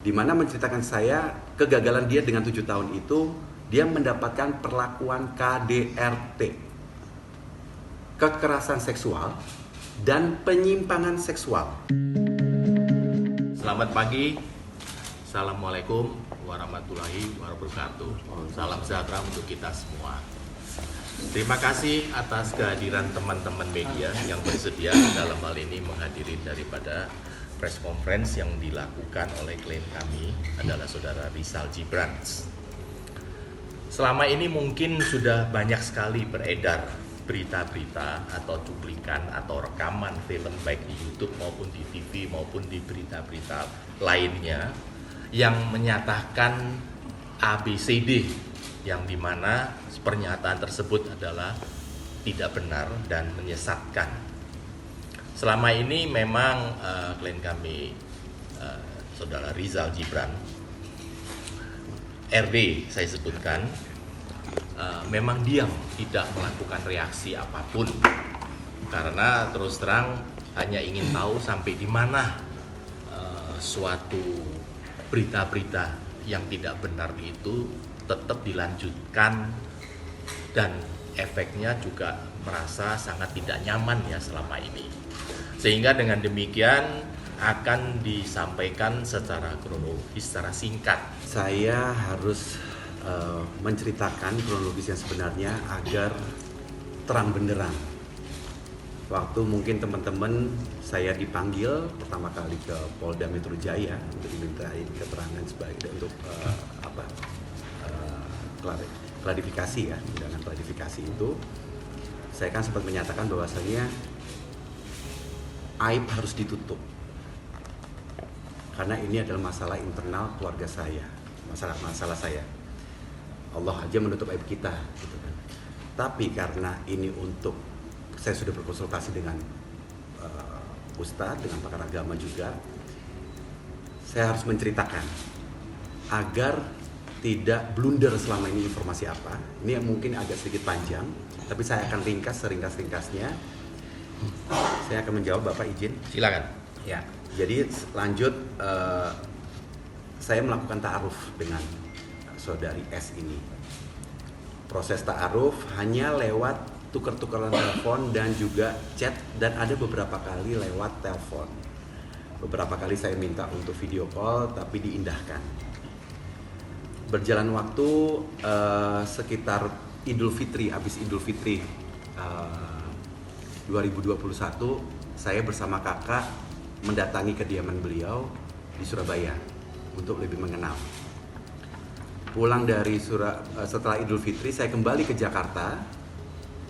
di mana menceritakan saya kegagalan dia dengan 7 tahun itu, dia mendapatkan perlakuan KDRT, kekerasan seksual dan penyimpangan seksual. Selamat pagi, Assalamualaikum warahmatullahi wabarakatuh. Salam sejahtera untuk kita semua. Terima kasih atas kehadiran teman-teman media yang bersedia dalam hal ini menghadiri daripada press conference yang dilakukan oleh klien kami adalah saudara Rizal Gibran. Selama ini mungkin sudah banyak sekali beredar berita-berita atau cuplikan atau rekaman film baik di YouTube maupun di TV maupun di berita-berita lainnya yang menyatakan ABCD, yang dimana pernyataan tersebut adalah tidak benar dan menyesatkan. Selama ini memang klien kami saudara Rizal Gibran, RD saya sebutkan, memang diam, tidak melakukan reaksi apapun karena terus terang hanya ingin tahu sampai di mana suatu berita-berita yang tidak benar itu tetap dilanjutkan, dan efeknya juga merasa sangat tidak nyaman ya selama ini. Sehingga dengan demikian akan disampaikan secara kronologis, secara singkat. Saya harus menceritakan kronologis yang sebenarnya agar terang benderang. Waktu mungkin teman-teman saya dipanggil pertama kali ke Polda Metro Jaya untuk dimintain keterangan sebagai untuk klarifikasi ya, undangan klarifikasi itu, saya kan sempat menyatakan bahwasanya aib harus ditutup karena ini adalah masalah internal keluarga saya, masalah saya. Allah aja menutup aib kita, gitu kan. Tapi karena ini untuk, saya sudah berkonsultasi dengan ustadz, dengan pakar agama juga, saya harus menceritakan agar tidak blunder selama ini informasi apa. Ini yang mungkin agak sedikit panjang, tapi saya akan ringkas seringkas-ringkasnya. Saya akan menjawab, Bapak izin? Silakan. Ya, jadi lanjut, saya melakukan ta'aruf dengan saudari S ini. Proses ta'aruf hanya lewat tukar-tukaran telepon dan juga chat, dan ada beberapa kali lewat telepon. Beberapa kali saya minta untuk video call, tapi diindahkan. Berjalan waktu sekitar Idul Fitri, habis Idul Fitri 2021, saya bersama kakak mendatangi kediaman beliau di Surabaya untuk lebih mengenal. Pulang dari setelah Idul Fitri, saya kembali ke Jakarta.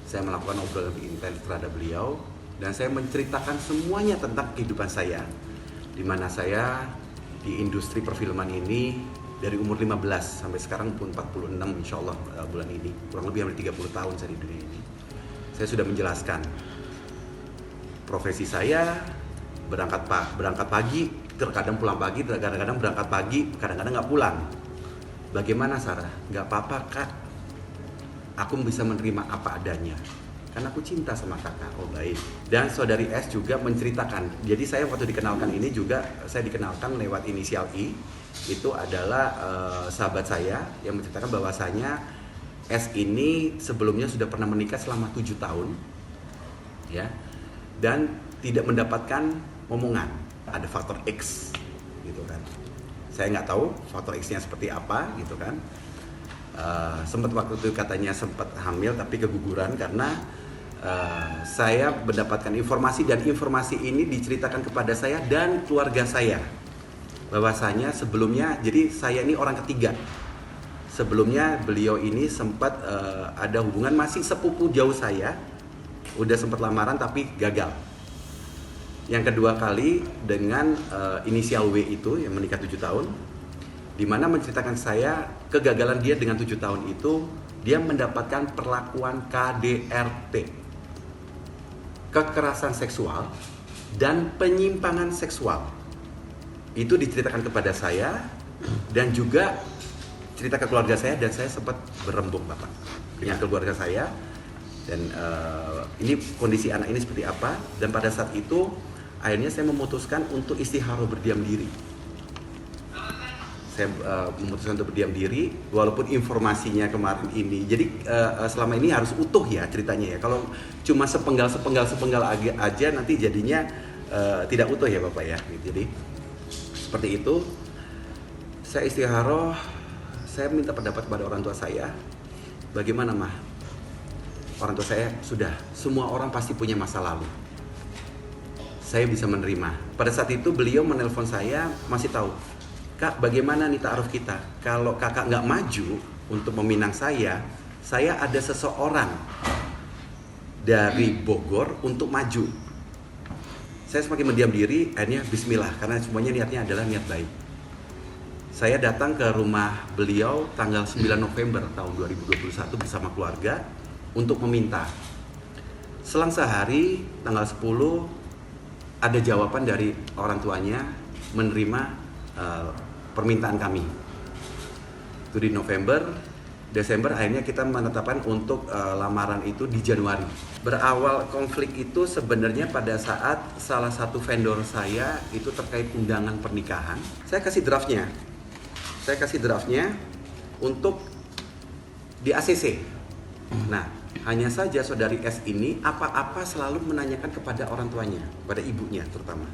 Saya melakukan obrolan lebih intens terhadap beliau dan saya menceritakan semuanya tentang kehidupan saya, di mana saya di industri perfilman ini dari umur 15 sampai sekarang pun 46 insya Allah bulan ini, kurang lebih hampir 30 tahun saya di dunia ini. Saya sudah menjelaskan profesi saya, berangkat pagi, terkadang pulang pagi, kadang-kadang berangkat pagi, kadang-kadang nggak pulang. Bagaimana Sarah? Nggak apa-apa kak, aku bisa menerima apa adanya, karena aku cinta sama kakak. Oh baik. Dan saudari S juga menceritakan, jadi saya waktu dikenalkan ini juga, saya dikenalkan lewat inisial I. Itu adalah sahabat saya yang menceritakan bahwasanya S ini sebelumnya sudah pernah menikah selama 7 tahun ya, dan tidak mendapatkan momongan. Ada faktor X gitu kan, saya nggak tahu faktor X-nya seperti apa gitu kan. Sempat waktu itu katanya sempat hamil tapi keguguran karena saya mendapatkan informasi, dan informasi ini diceritakan kepada saya dan keluarga saya bahwasanya sebelumnya, jadi saya ini orang ketiga. Sebelumnya beliau ini sempat ada hubungan, masih sepupu jauh saya, udah sempat lamaran tapi gagal. Yang kedua kali dengan inisial W itu yang menikah 7 tahun, di mana menceritakan saya kegagalan dia dengan 7 tahun itu, dia mendapatkan perlakuan KDRT, kekerasan seksual dan penyimpangan seksual. Itu diceritakan kepada saya dan juga cerita ke keluarga saya, dan saya sempat berembuk Bapak dengan keluarga saya, dan ini kondisi anak ini seperti apa. Dan pada saat itu akhirnya saya memutuskan untuk istikharah berdiam diri. saya memutuskan untuk berdiam diri walaupun informasinya kemarin ini. Jadi selama ini harus utuh ya ceritanya ya. Kalau cuma sepenggal aja nanti jadinya tidak utuh ya Bapak ya. Jadi seperti itu. Saya istikharoh, saya minta pendapat kepada orang tua saya. Bagaimana Mah? Orang tua saya sudah, semua orang pasti punya masa lalu. Saya bisa menerima. Pada saat itu beliau menelpon saya, masih tahu, Kak, bagaimana nih ta'aruf kita? Kalau kakak nggak maju untuk meminang saya ada seseorang dari Bogor untuk maju. Saya semakin mendiam diri, akhirnya bismillah, karena semuanya niatnya adalah niat baik. Saya datang ke rumah beliau tanggal 9 November tahun 2021 bersama keluarga untuk meminta. Selang sehari, tanggal 10, ada jawaban dari orang tuanya menerima permintaan kami. Itu di November, Desember akhirnya kita menetapkan untuk lamaran itu di Januari. Berawal konflik itu sebenarnya pada saat salah satu vendor saya itu terkait undangan pernikahan. Saya kasih draftnya untuk di ACC. Nah, hanya saja saudari S ini apa-apa selalu menanyakan kepada orang tuanya, pada ibunya terutama.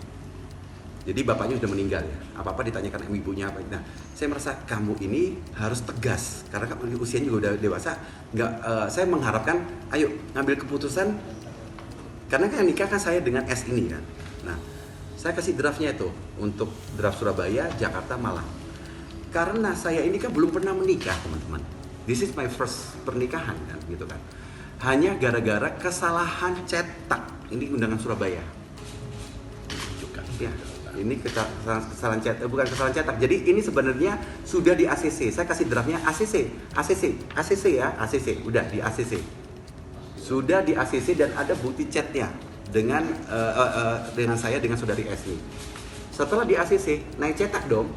Jadi bapaknya sudah meninggal ya, apa-apa ditanyakan sama ibunya apa. Nah, saya merasa kamu ini harus tegas karena kamu usianya juga udah dewasa. Saya mengharapkan, ayo ngambil keputusan karena kan nikah kan saya dengan S ini kan. Nah, saya kasih draftnya itu untuk draft Surabaya, Jakarta, Malang. Karena saya ini kan belum pernah menikah teman-teman. This is my first pernikahan kan, gitu kan. Hanya gara-gara kesalahan cetak. Ini undangan Surabaya. Ya, ini kesalahan cetak, bukan kesalahan cetak. Jadi ini sebenarnya sudah di ACC. Saya kasih draftnya ACC ya, ACC. Udah di ACC. Sudah di ACC dan ada bukti chatnya dengan saya dengan saudari S ini. Setelah di ACC, naik cetak dong.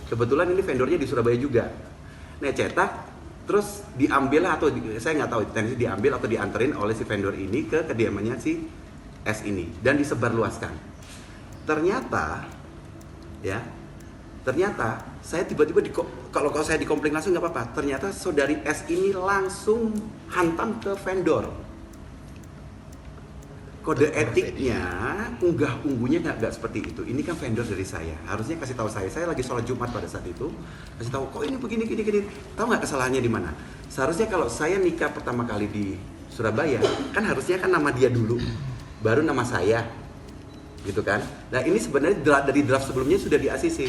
Kebetulan ini vendornya di Surabaya juga. Nah cetak, terus diambil atau saya nggak tahu teknis diambil atau dianterin oleh si vendor ini ke kediamannya si S ini dan disebarluaskan. Ternyata saya tiba-tiba kalau saya dikomplain langsung nggak apa-apa. Ternyata saudari S ini langsung hantam ke vendor. Kode etiknya, unggah-ungguhnya nggak seperti itu. Ini kan vendor dari saya. Harusnya kasih tahu saya lagi sholat Jumat pada saat itu. Kasih tahu, kok ini begini. Tahu nggak kesalahannya di mana? Seharusnya kalau saya nikah pertama kali di Surabaya, kan harusnya kan nama dia dulu, baru nama saya, gitu kan? Nah ini sebenarnya dari draft sebelumnya sudah di ACC.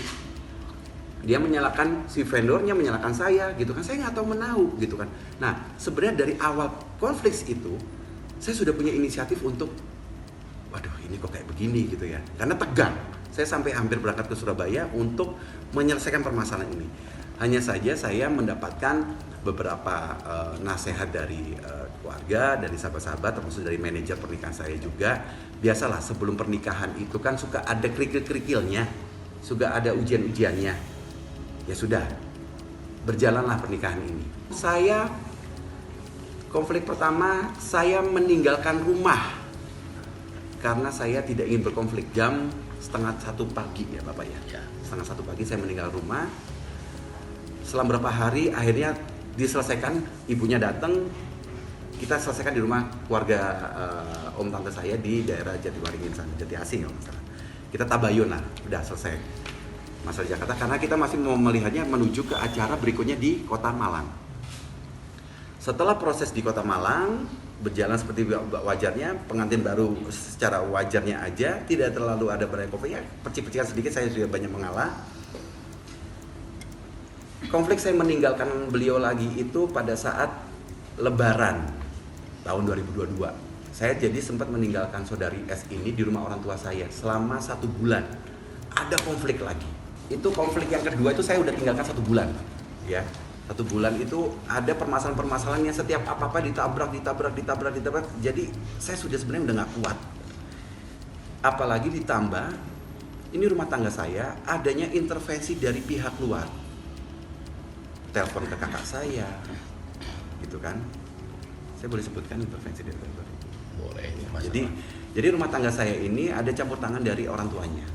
Dia menyalahkan si vendornya, menyalahkan saya, gitu kan? Saya nggak tahu menahu, gitu kan? Nah sebenarnya dari awal konflik itu, saya sudah punya inisiatif untuk, waduh ini kok kayak begini gitu ya. Karena tegang, saya sampai hampir berangkat ke Surabaya untuk menyelesaikan permasalahan ini. Hanya saja saya mendapatkan beberapa nasihat dari keluarga, dari sahabat-sahabat, termasuk dari manajer pernikahan saya juga. Biasalah sebelum pernikahan itu kan suka ada kerikil-kerikilnya, suka ada ujian-ujiannya. Ya sudah, berjalanlah pernikahan ini. Konflik pertama, saya meninggalkan rumah karena saya tidak ingin berkonflik. Jam 12:30 pagi ya Bapak ya. 12:30 pagi saya meninggal rumah. Setelah beberapa hari akhirnya diselesaikan, ibunya datang. Kita selesaikan di rumah keluarga om tante saya di daerah Jatiwaringin sana, Jati Asih kalau nggak salah. Kita tabayun lah, udah selesai masalah Jakarta karena kita masih mau melihatnya menuju ke acara berikutnya di Kota Malang. Setelah proses di Kota Malang berjalan seperti wajarnya, pengantin baru secara wajarnya aja, tidak terlalu ada banyak konflik, ya percik-percikan sedikit, saya sudah banyak mengalah. Konflik saya meninggalkan beliau lagi itu pada saat Lebaran tahun 2022. Saya jadi sempat meninggalkan saudari S ini di rumah orang tua saya selama 1 bulan. Ada konflik lagi. Itu konflik yang kedua itu saya udah tinggalkan 1 bulan, ya. 1 bulan itu ada permasalahan-permasalahan yang setiap apa-apa ditabrak. Jadi saya sudah sebenarnya udah nggak kuat. Apalagi ditambah ini rumah tangga saya adanya intervensi dari pihak luar. Telepon ke kakak saya, gitu kan? Saya boleh sebutkan intervensi dari luar? Boleh. Jadi rumah tangga saya ini ada campur tangan dari orang tuanya,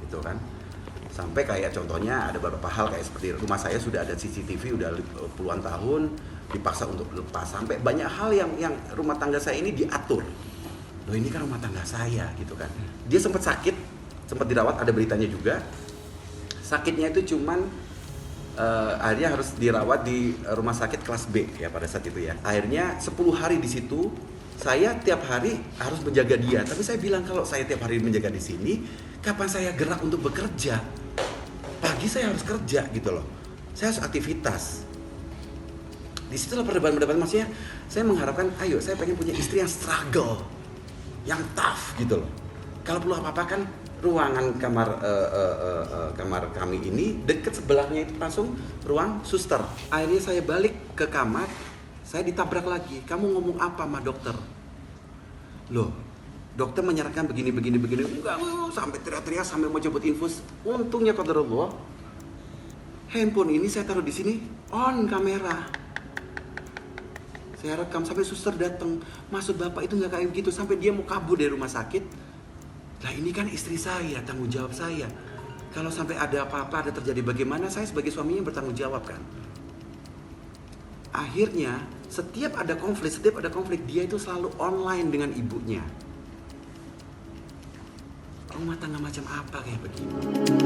gitu kan? Sampai kayak contohnya ada beberapa hal kayak seperti rumah saya sudah ada CCTV udah puluhan tahun, dipaksa untuk lepas. Sampai banyak hal yang rumah tangga saya ini diatur. Loh ini kan rumah tangga saya gitu kan. Dia sempat sakit, sempat dirawat, ada beritanya juga. Sakitnya itu cuman akhirnya harus dirawat di rumah sakit kelas B ya pada saat itu ya. Akhirnya 10 hari di situ, saya tiap hari harus menjaga dia. Tapi saya bilang kalau saya tiap hari menjaga di sini, kapan saya gerak untuk bekerja? Pagi saya harus kerja gitu loh. Saya harus aktivitas. Di situlah perdebatan-perdebatan, maksudnya saya mengharapkan, ayo saya pengen punya istri yang struggle, yang tough gitu loh. Kalau perlu apa-apa kan ruangan kamar kami ini deket sebelahnya itu langsung ruang suster. Akhirnya saya balik ke kamar, saya ditabrak lagi. Kamu ngomong apa sama dokter? Loh, dokter menyarankan begini. Enggak, sampai teriak-teriak sampai mau cabut infus. Untungnya qadarullah, handphone ini saya taruh di sini, on kamera. Saya rekam sampai suster datang. Maksud bapak itu nggak kayak begitu, sampai dia mau kabur dari rumah sakit. Lah ini kan istri saya, tanggung jawab saya. Kalau sampai ada apa-apa, ada terjadi bagaimana, saya sebagai suaminya bertanggung jawab kan. Akhirnya setiap ada konflik dia itu selalu online dengan ibunya. Rumah tangga macam apa kayak begini?